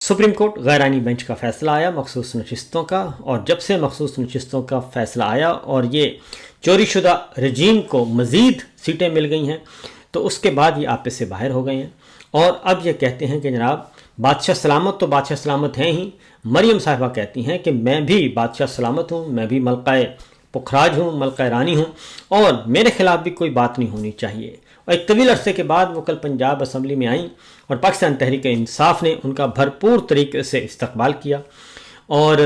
Supreme court गैरानी bench का फ़ैसला आया मखसूस नशिस्तों का, और जब से मखसूस नशिस्तों का फ़ैसला आया और ये चोरी शुदा रजीम को मज़ीद सीटें मिल गई हैं तो उसके बाद ये आपे से बाहर हो गए हैं और अब ये कहते हैं कि जनाब बादशाह सलामत तो बादशाह सलामत हैं ही। मरियम साहिबा कहती हैं कि मैं भी बादशाह सलामत हूँ, मैं भी मलका पुखराज हूँ, मलका रानी हूँ और मेरे ख़िलाफ़ भी कोई बात नहीं होनी चाहिए। और एक तवील अरसे के बाद वो कल पंजाब असम्बली में आई और पाकिस्तान तहरीक इंसाफ ने उनका भरपूर तरीके से इस्तकबाल किया और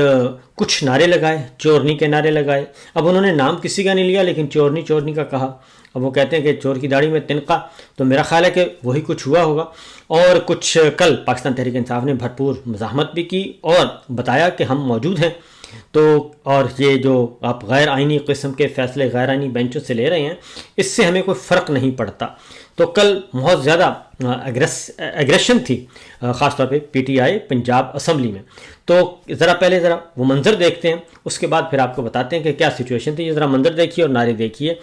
कुछ नारे लगाए, चोरनी के नारे लगाए। अब उन्होंने नाम किसी का नहीं लिया लेकिन चोरनी चोरनी का कहा। अब वो कहते हैं कि चोर की दाढ़ी में तिनका, तो मेरा ख्याल है कि वही कुछ हुआ होगा। और कुछ कल पाकिस्तान तहरीक इंसाफ ने भरपूर मज़ाहमत भी की और बताया कि हम मौजूद हैं। तो और ये जो आप गैर आइनी किस्म के फ़ैसले गैर आइनी बेंचों से ले रहे हैं इससे हमें कोई फ़र्क नहीं पड़ता। तो कल बहुत ज़्यादा एग्रेशन थी ख़ास तौर पे पीटीआई पंजाब असम्बली में। तो ज़रा वो मंज़र देखते हैं, उसके बाद फिर आपको बताते हैं कि क्या सिचुएशन थी। ये ज़रा मंज़र देखिए और नारे देखिए।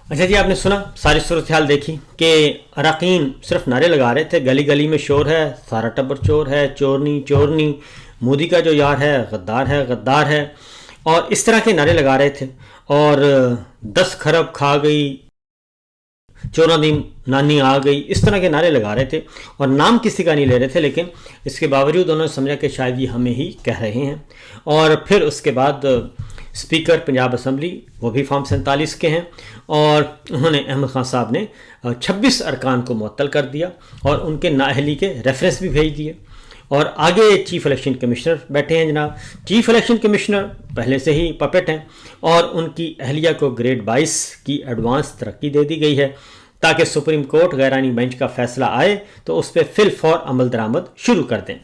अच्छा जी, आपने सुना, सारी सूरत हाल देखी कि अरकान सिर्फ नारे लगा रहे थे, गली गली में शोर है, सारा टब्बर चोर है, चोरनी चोरनी, मोदी का जो यार है गद्दार है और इस तरह के नारे लगा रहे थे। और 10 खरब खा गई, चोरों दी नानी आ गई, इस तरह के नारे लगा रहे थे और नाम किसी का नहीं ले रहे थे। लेकिन इसके बावजूद उन्होंने समझा कि शायद ये हमें ही कह रहे हैं। और फिर उसके बाद स्पीकर पंजाब असम्बली वो भी फॉर्म 47 के हैं और उन्होंने अहमद खान साहब ने 26 अरकान को मुअत्तल कर दिया और उनके नाअहली के रेफरेंस भी भेज दिए। और आगे चीफ़ इलेक्शन कमिश्नर बैठे हैं जनाब। चीफ़ इलेक्शन कमिश्नर पहले से ही पपेट हैं और उनकी अहलिया को ग्रेड 22 की एडवांस तरक्की दे दी गई है ताकि सुप्रीम कोर्ट गैरानी बेंच का फ़ैसला आए तो उस पर फिल फौर अमल दरामद शुरू कर दें।